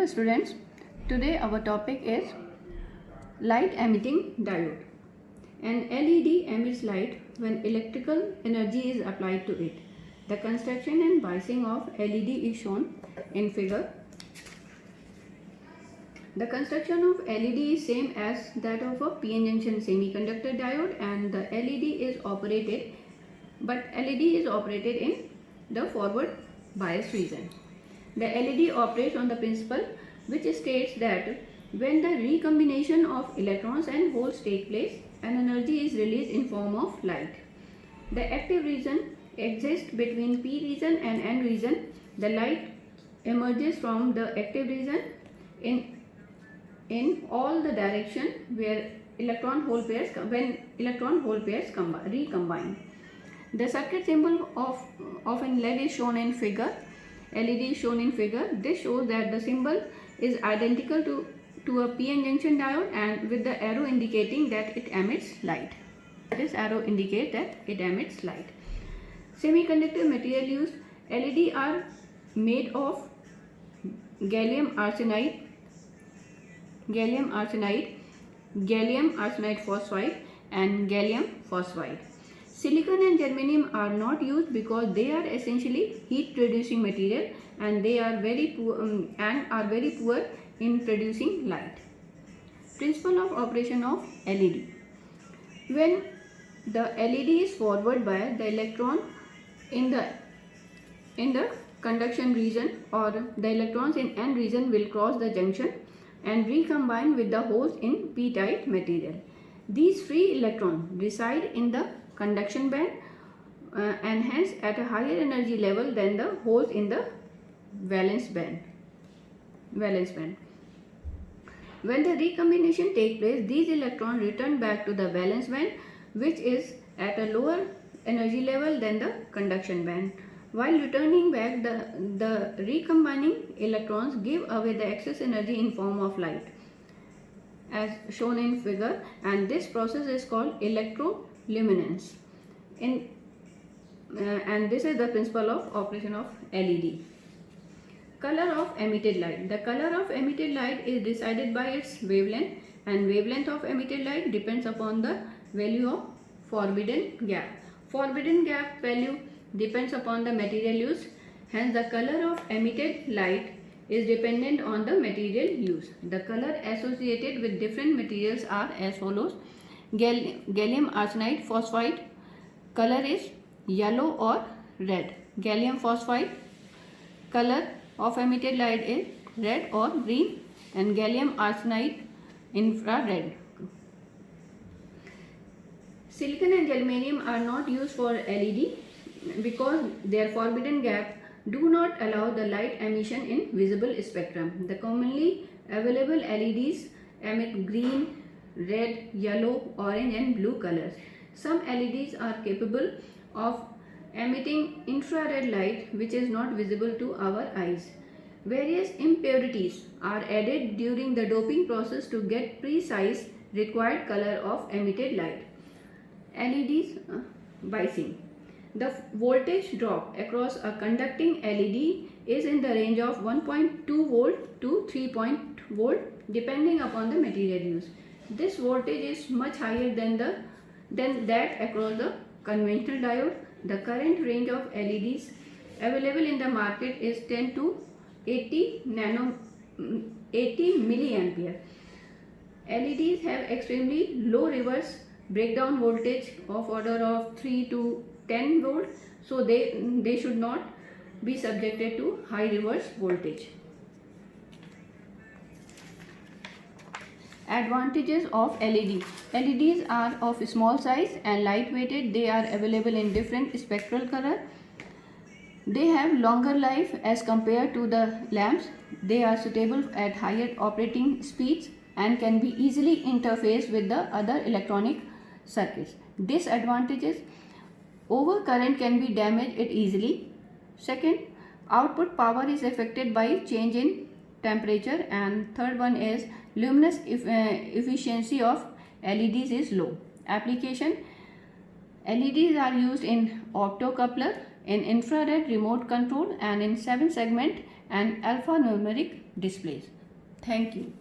Hello students, today our topic is light emitting diode. An LED emits light when electrical energy is applied to it. The construction and biasing of LED is shown in figure. The construction of LED is same as that of a PN junction semiconductor diode, and the LED is operated in the forward bias region. The LED operates on the principle which states that when the recombination of electrons and holes take place, an energy is released in form of light. The active region exists between P region and N region. The light emerges from the active region in all the direction where electron hole pairs recombine. The circuit symbol of an LED is shown in figure. LED is shown in figure. This shows that the symbol is identical to a PN junction diode, and with the arrow indicating that it emits light. This arrow indicates that it emits light. Semiconductor material used. LED are made of gallium arsenide, gallium arsenide phosphide, and gallium phosphide. Silicon and germanium are not used because they are essentially heat producing material, and they are very poor in producing light. Principle of operation of LED. When the LED is forward biased, the electron in the conduction region or the electrons in N region will cross the junction and recombine with the holes in p-type material. These free electrons reside in the conduction band and hence at a higher energy level than the holes in the valence band. When the recombination takes place, these electrons return back to the valence band, which is at a lower energy level than the conduction band. While returning back, the recombining electrons give away the excess energy in form of light, as shown in figure, and this process is called electroluminescence. And this is the principle of operation of LED. Color of emitted light. The color of emitted light is decided by its wavelength, and wavelength of emitted light depends upon the value of forbidden gap. Forbidden gap value depends upon the material used. Hence, the color of emitted light is dependent on the material used. The color associated with different materials are as follows. Gallium arsenide phosphide color is yellow or red. Gallium phosphide color of emitted light is red or green, and gallium arsenide infrared. Silicon and germanium are not used for LED because their forbidden gap do not allow the light emission in visible spectrum. The commonly available LEDs emit green, red, yellow, orange and blue colors. Some LEDs are capable of emitting infrared light which is not visible to our eyes. Various impurities are added during the doping process to get precise required color of emitted light. LEDs biasing. The voltage drop across a conducting LED is in the range of 1.2 volt to 3 volt depending upon the material used. This voltage is much higher than that across the conventional diode. The current range of LEDs available in the market is 10 to 80 milliampere. LEDs have extremely low reverse breakdown voltage of order of 3 to 10 volt, so they should not be subjected to high reverse voltage. Advantages of LED. LEDs are of small size and lightweighted. They are available in different spectral color. They have longer life as compared to the lamps. They are suitable at higher operating speeds and can be easily interfaced with the other electronic circuits. Disadvantages: overcurrent can be damaged it easily. Second, output power is affected by change in temperature, and third one is luminous efficiency of LEDs is low. Application: LEDs are used in optocoupler, in infrared remote control, and in 7-segment and alphanumeric displays. Thank you.